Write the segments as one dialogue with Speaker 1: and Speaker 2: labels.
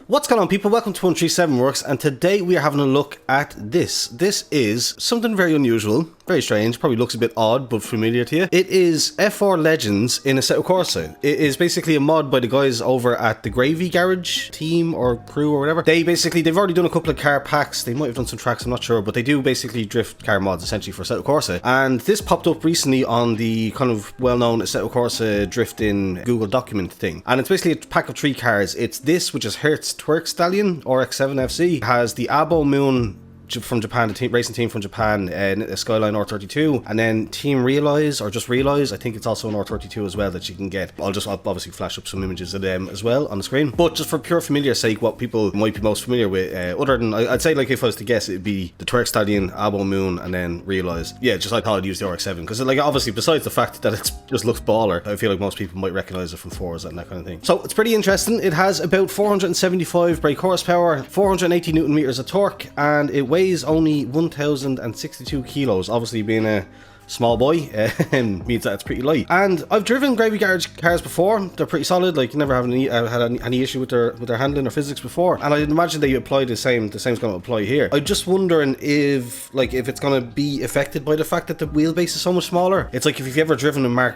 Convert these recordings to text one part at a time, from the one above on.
Speaker 1: What's going on, people? Welcome to 137 Works, and today we are having a look at this. This is something very unusual, very strange, probably looks a bit odd but familiar to you. It is F4 Legends in Assetto Corsa. It is basically a mod by the guys over at the Gravy Garage team or crew or whatever. They've already done a couple of car packs, they might have done some tracks, I'm not sure, but they do basically drift car mods essentially for Assetto Corsa. And this popped up recently on the kind of well-known Assetto Corsa drifting Google document thing. And it's basically a pack of 3 cars. It's this, which is Hert's Twerkstallion RX-7 FC. It has the Abo Moon from Japan, the racing team from Japan, a Skyline R32, and then Team Realize, or just Realize, I think it's also an R32 as well that you can get. I'll obviously flash up some images of them as well on the screen, but just for pure familiar sake, what people might be most familiar with, other than, I'd say, like, if I was to guess, it'd be the Twerkstallion, Abo Moon, and then Realize. Yeah, just I thought I'd use the RX-7, because, like, obviously, besides the fact that it just looks baller, I feel like most people might recognize it from Forza and that kind of thing. So, it's pretty interesting. It has about 475 brake horsepower, 480 newton meters of torque, and it weighs only 1,062 kilos. Obviously, being a small boy means that it's pretty light. And I've driven Gravy Garage cars before. They're pretty solid. Like, you never have had any issue with their handling or physics before. And I'd imagine they apply the same's going to apply here. I'm just wondering if it's going to be affected by the fact that the wheelbase is so much smaller. It's like if you've ever driven a Mark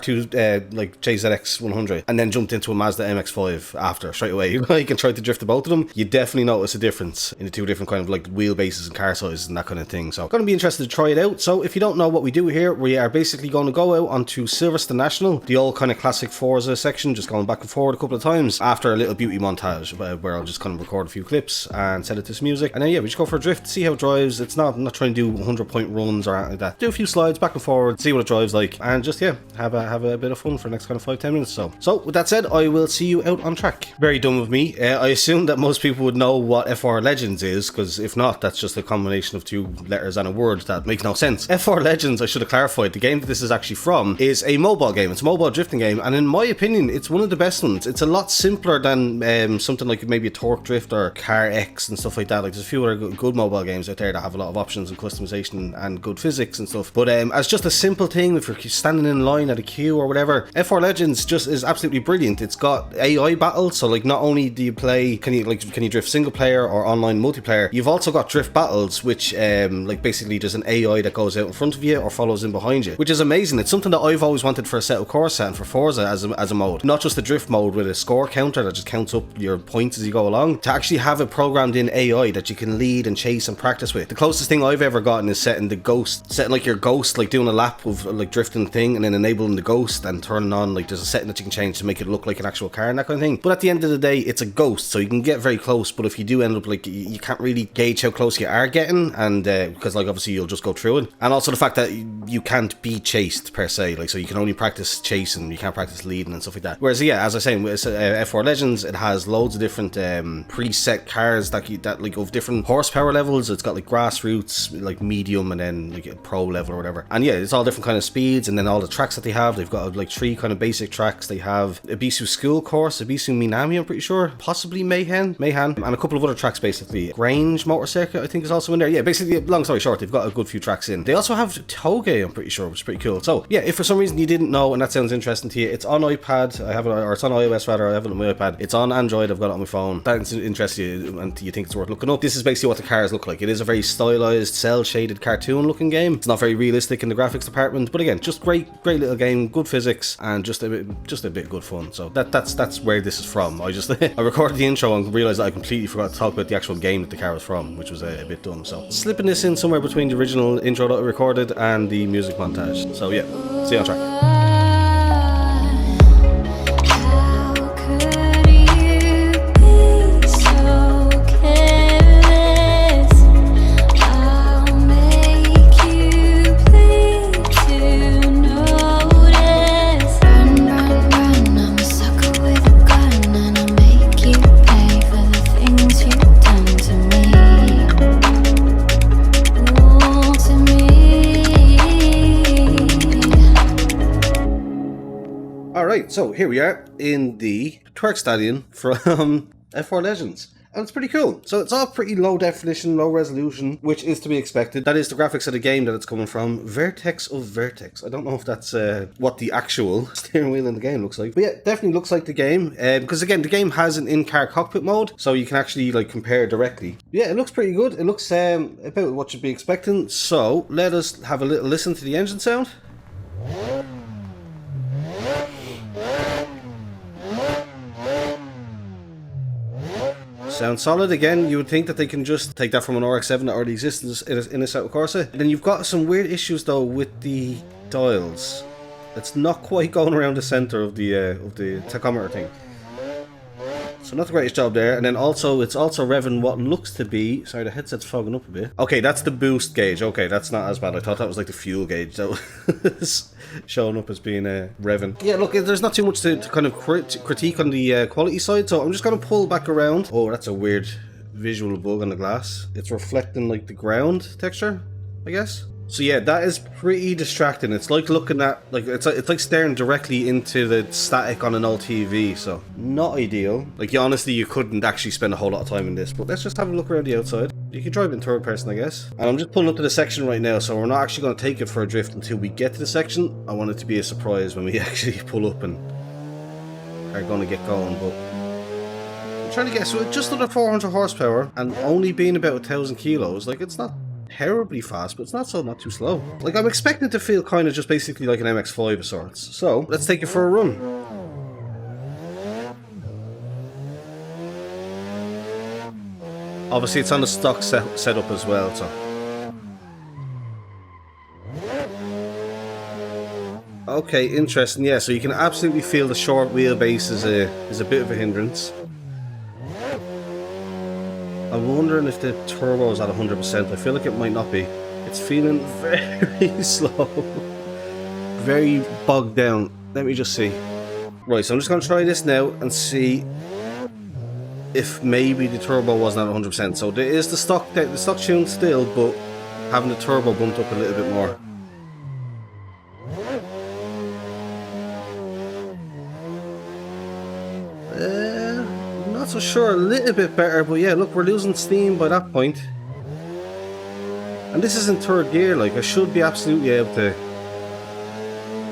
Speaker 1: II like JZX 100 and then jumped into a Mazda MX-5 after straight away, like, and tried to drift the both of them, you definitely notice a difference in the two different kind of like wheelbases and car sizes and that kind of thing. So I'm going to be interested to try it out. So if you don't know what we do here, we are basically going to go out onto Silverstone National, the old kind of classic Forza section, just going back and forward a couple of times after a little beauty montage where I'll just kind of record a few clips and set it to some music, and then yeah, we just go for a drift, see how it drives. I'm not trying to do 100-point runs or anything like that. Do a few slides back and forward, see what it drives like, and just yeah, have a bit of fun for the next kind of 5-10 minutes or so. So with that said, I will see you out on track. Very dumb of me. I assume that most people would know what F4 Legends is, because if not, that's just a combination of 2 letters and a word that makes no sense. F4 Legends, I should have clarified, the game that this is actually from is a mobile game. It's a mobile drifting game, and in my opinion, it's one of the best ones. It's a lot simpler than something like maybe a Torque Drift or Car X and stuff like that. Like, there's a few other good mobile games out there that have a lot of options and customization and good physics and stuff. But as just a simple thing, if you're standing in line at a queue or whatever, F4 Legends just is absolutely brilliant. It's got AI battles, so like not only do you play, can you drift single player or online multiplayer, you've also got drift battles, which like basically there's an AI that goes out in front of you or follows in behind you, which is amazing. It's something that I've always wanted for Assetto Corsa and for Forza as a mode. Not just a drift mode with a score counter that just counts up your points as you go along, to actually have a programmed in AI that you can lead and chase and practice with. The closest thing I've ever gotten is setting like your ghost, like doing a lap of like drifting thing and then enabling the ghost and turning on, like, there's a setting that you can change to make it look like an actual car and that kind of thing. But at the end of the day, it's a ghost, so you can get very close, but if you do end up, like, you can't really gauge how close you are getting, and because like obviously you'll just go through it. And also the fact that you can't be chased per se, like, so you can only practice chasing, you can't practice leading and stuff like that. Whereas yeah, as I was saying, with F4 Legends, it has loads of different preset cars that like of different horsepower levels. It's got like grassroots, like medium, and then like a pro level or whatever. And yeah, it's all different kind of speeds, and then all the tracks that they have. They've got like 3 kind of basic tracks. They have Ibisu School Course, Ibisu Minami, I'm pretty sure, possibly Mayhem, and a couple of other tracks basically. Grange Motor Circuit, I think, is also in there. Yeah, basically, long story short, they've got a good few tracks in. They also have Toge, I'm pretty sure, which is pretty cool. So yeah, if for some reason you didn't know and that sounds interesting to you, it's on iPad, or it's on iOS rather, I have it on my iPad. It's on Android, I've got it on my phone. That interests you and you think it's worth looking up. This is basically what the cars look like. It is a very stylized, cel-shaded cartoon looking game. It's not very realistic in the graphics department, but again, just great little game, good physics, and just a bit good fun. So that's where this is from. I recorded the intro and realized that I completely forgot to talk about the actual game that the car was from, which was a bit dumb. So slipping this in somewhere between the original intro that I recorded and the music montage. So yeah, see you on track. Alright, so here we are in the Twerkstallion from F4 Legends. and it's pretty cool. So it's all pretty low definition, low resolution, which is to be expected. That is the graphics of the game that it's coming from. Vertex of Vertex. I don't know if that's what the actual steering wheel in the game looks like, but yeah, definitely looks like the game, because again, the game has an in-car cockpit mode, so you can actually like compare directly. Yeah, it looks pretty good. It looks about what you'd be expecting. So let us have a little listen to the engine sound. Sounds solid. Again, you would think that they can just take that from an RX-7 that already exists in a Assetto Corsa. Then you've got some weird issues though with the dials. It's not quite going around the center of the tachometer thing. So not the greatest job there. And then also, it's also revving what looks to be... Sorry, the headset's fogging up a bit. Okay, that's the boost gauge. Okay, that's not as bad. I thought that was like the fuel gauge that was showing up as being revving. Yeah, look, there's not too much to kind of critique on the quality side, so I'm just going to pull back around. Oh, that's a weird visual bug on the glass. It's reflecting like the ground texture, I guess. So yeah, that is pretty distracting. It's like looking at, like, it's like staring directly into the static on an old TV, so not ideal. Like, honestly, you couldn't actually spend a whole lot of time in this, but let's just have a look around the outside. You can drive in third person, I guess. And I'm just pulling up to the section right now, so we're not actually going to take it for a drift until we get to the section. I want it to be a surprise when we actually pull up and are going to get going, but... I'm trying to get, so just under 400 horsepower, and only being about 1,000 kilos, like, it's not terribly fast, but it's not too slow. Like, I'm expecting it to feel kind of just basically like an MX-5 of sorts. So let's take it for a run. Obviously, it's on the stock setup as well. So okay, interesting. Yeah, so you can absolutely feel the short wheelbase is a bit of a hindrance. I'm wondering if the turbo is at 100%. I feel like it might not be. It's feeling very slow. Very bogged down. Let me just see. Right, so I'm just going to try this now and see if maybe the turbo wasn't at 100%. So there is the stock tune still, but having the turbo bumped up a little bit more. Not so sure, a little bit better, but yeah, look, we're losing steam by that point. And this is in third gear, like, I should be absolutely able to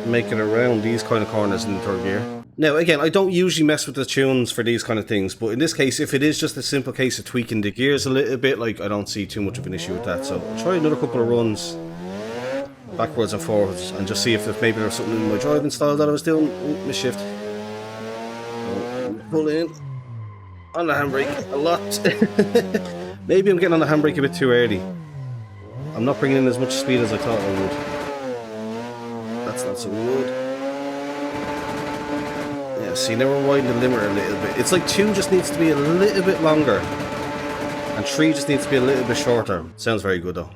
Speaker 1: make it around these kind of corners in third gear. Now, again, I don't usually mess with the tunes for these kind of things, but in this case, if it is just a simple case of tweaking the gears a little bit, like, I don't see too much of an issue with that. So I'll try another couple of runs backwards and forwards and just see if maybe there's something in my driving style that I was doing. Ooh, miss shift. Pull in on the handbrake a lot. Maybe I'm getting on the handbrake a bit too early. I'm not bringing in as much speed as I thought I would. That's not so good. Yeah, see, now we're winding the limiter a little bit. It's like 2 just needs to be a little bit longer, and 3 just needs to be a little bit shorter. Sounds very good though.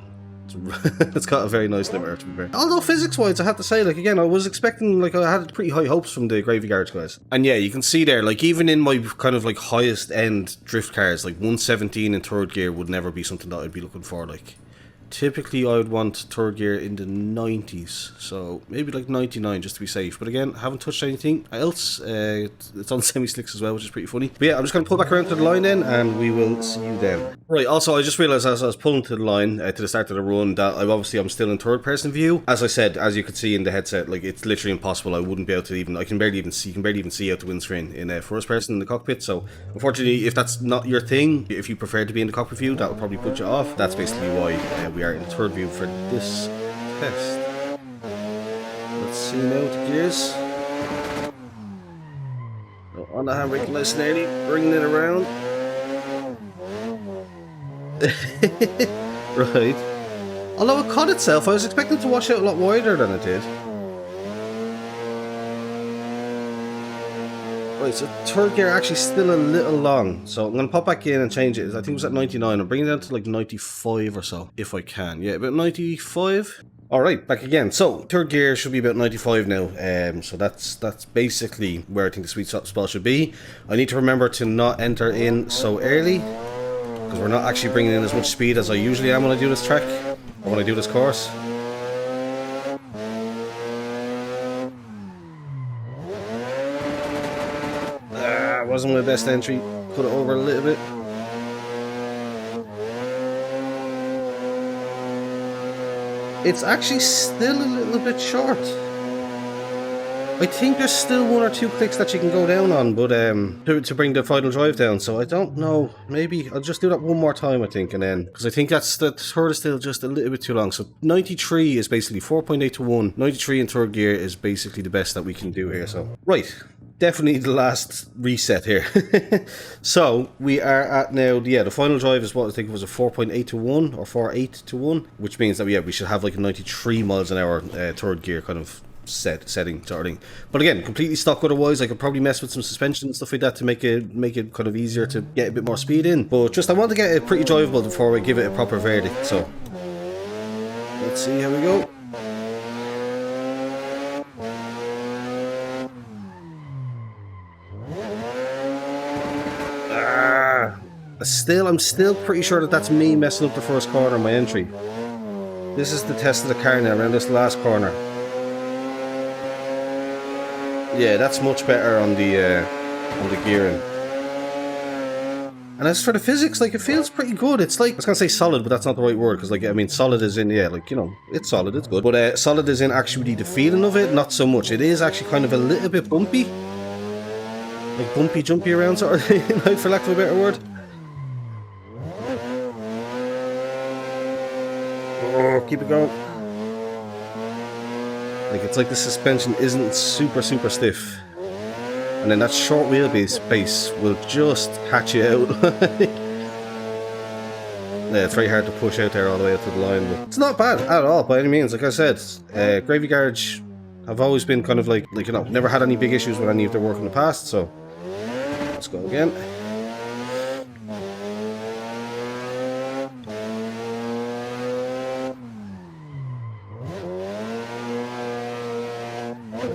Speaker 1: It's got a very nice limiter, to be fair. Although physics-wise, I have to say, like, again, I was expecting, like, I had pretty high hopes from the Gravy Garage guys. And yeah, you can see there, like, even in my kind of, like, highest-end drift cars, like, 117 in third gear would never be something that I'd be looking for, like. Typically, I would want third gear in the 90s, so maybe like 99 just to be safe. But again, I haven't touched anything else. It's on semi-slicks as well, which is pretty funny. But yeah, I'm just going to pull back around to the line then, and we will see you then. Right, also, I just realised as I was pulling to the line, to the start of the run, that I'm still in third-person view. As I said, as you could see in the headset, like, it's literally impossible. I wouldn't be able to even, you can barely even see out the windscreen in first-person in the cockpit. So, unfortunately, if that's not your thing, if you prefer to be in the cockpit view, that would probably put you off. That's basically why we are in third view for this test. Let's see now the gears. On the handbrake nice and early, bringing it around. Right. Although it caught itself, I was expecting it to wash out a lot wider than it did. Right, so third gear actually still a little long, so I'm going to pop back in and change it. I think it was at 99. I'm bringing it down to like 95 or so, if I can. Yeah, about 95. Alright, back again. So, third gear should be about 95 now, so that's basically where I think the sweet spot should be. I need to remember to not enter in so early, because we're not actually bringing in as much speed as I usually am when I do this track, or when I do this course. Wasn't my best entry. Put it over a little bit. It's actually still a little bit short. I think there's still 1 or 2 clicks that you can go down on, but to bring the final drive down. So I don't know. Maybe I'll just do that one more time, I think, and then because I think that's the third is still just a little bit too long. So 93 is basically 4.8 to 1. 93 in third gear is basically the best that we can do here. So right, definitely the last reset here. So we are at now. Yeah, the final drive is what I think it was a 4.8 to 1 or 4.8 to 1, which means that we should have like a 93 miles an hour third gear kind of setting sort of thing. But again, completely stock otherwise. I could probably mess with some suspension and stuff like that to make it kind of easier to get a bit more speed in. But just I want to get it pretty drivable before we give it a proper verdict. So let's see how we go. I'm still pretty sure that that's me messing up the first corner in my entry. This is the test of the car now around this last corner. Yeah, that's much better on the gearing. And as for the physics, like, it feels pretty good. It's like, I was gonna say solid, but that's not the right word, because, like, I mean, solid is in, yeah, like, you know, it's solid, it's good. But solid is in actually the feeling of it, not so much. It is actually kind of a little bit bumpy. Like, bumpy, jumpy around, sort of thing, like, for lack of a better word. Oh, keep it going. Like, it's like the suspension isn't super stiff, and then that short wheelbase will just hatch you out. Yeah, it's very hard to push out there all the way up to the line, but it's not bad at all by any means. Like I said, Gravy Garage have always been kind of like you know, never had any big issues with any of their work in the past. So let's go again.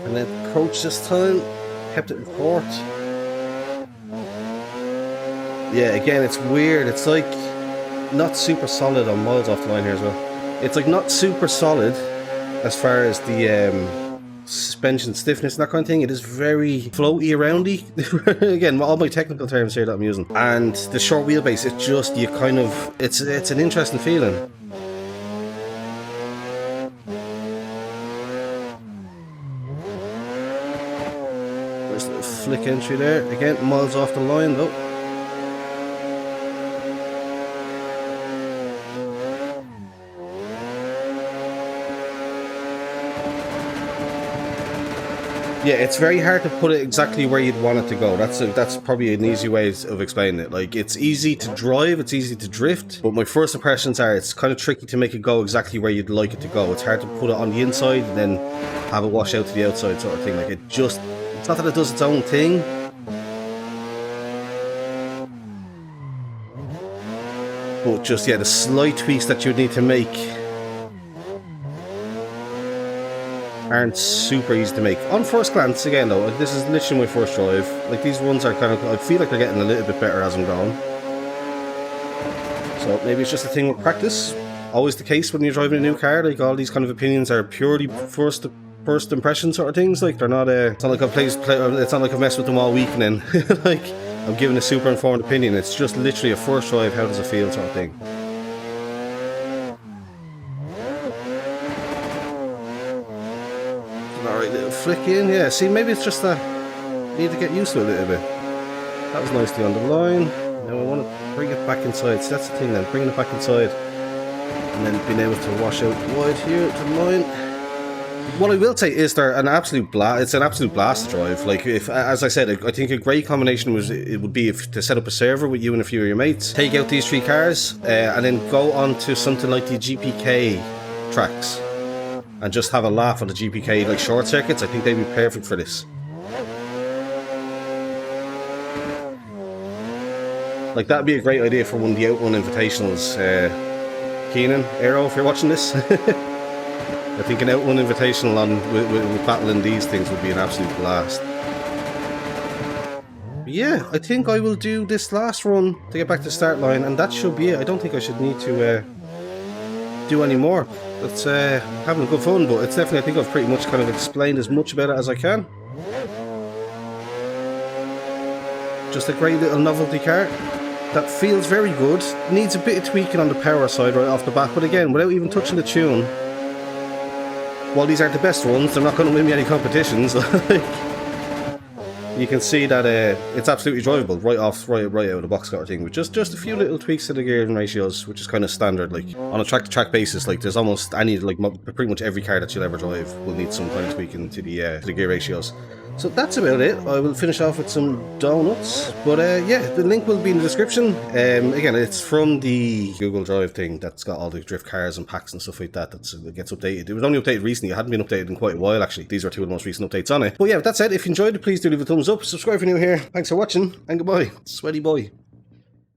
Speaker 1: And then approach this time, kept it in court. Yeah, again, it's weird. It's like not super solid on miles off the line here as well. It's like not super solid as far as the suspension stiffness and that kind of thing. It is very floaty aroundy. Again, all my technical terms here that I'm using. And the short wheelbase, it just, you kind of, it's an interesting feeling. Flick entry there again, miles off the line though. Yeah, it's very hard to put it exactly where you'd want it to go. That's probably an easy way of explaining it. Like, it's easy to drive, it's easy to drift, but my first impressions are it's kind of tricky to make it go exactly where you'd like it to go. It's hard to put it on the inside and then have it wash out to the outside sort of thing. Like, it's not that it does its own thing, but just, yeah, the slight tweaks that you would need to make aren't super easy to make. On first glance, again though, like, this is literally my first drive. Like, these ones are kind of, I feel like they're getting a little bit better as I'm going. So maybe it's just a thing with practice. Always the case when you're driving a new car. Like, all these kind of opinions are purely first impression sort of things. Like, they're not it's not like it's not like I've messed with them all week and then like I'm giving a super informed opinion. It's just literally a first drive, how does it feel sort of thing. Alright, little flick in, yeah, see, maybe it's just that I need to get used to it a little bit. That was nicely on the line. Now I want to bring it back inside. So that's the thing then, bringing it back inside and then being able to wash out wide here to the line. What I will say is they're an absolute blast. It's an absolute blast to drive. Like, if, as I said, I think a great combination would be to set up a server with you and a few of your mates, take out these 3 cars, and then go on to something like the GPK tracks and just have a laugh on the GPK, like short circuits. I think they'd be perfect for this. Like, that'd be a great idea for one of the Outrun Invitationals. Keenan, Aero, if you're watching this. I think an Outrun Invitational with battling these things would be an absolute blast. But yeah, I think I will do this last run to get back to the start line, and that should be it. I don't think I should need to do any more. It's having good fun, but it's definitely, I think I've pretty much kind of explained as much about it as I can. Just a great little novelty car that feels very good. Needs a bit of tweaking on the power side right off the bat, but again, without even touching the tune, while these aren't the best ones, they're not going to win me any competitions. You can see that it's absolutely drivable right out of the box sort of thing, with just a few little tweaks to the gearing ratios, which is kind of standard. Like on a track-to-track basis, like there's almost any, like pretty much every car that you'll ever drive will need some kind of tweaking to the gear ratios. So that's about it. I will finish off with some donuts, but yeah, the link will be in the description. Again, it's from the Google Drive thing that's got all the drift cars and packs and stuff like that. That gets updated. It was only updated recently. It hadn't been updated in quite a while, actually. These are two of the most recent updates on it. But yeah, that said, if you enjoyed it, please do leave a thumbs up. Subscribe if you're new here. Thanks for watching, and goodbye. Sweaty boy.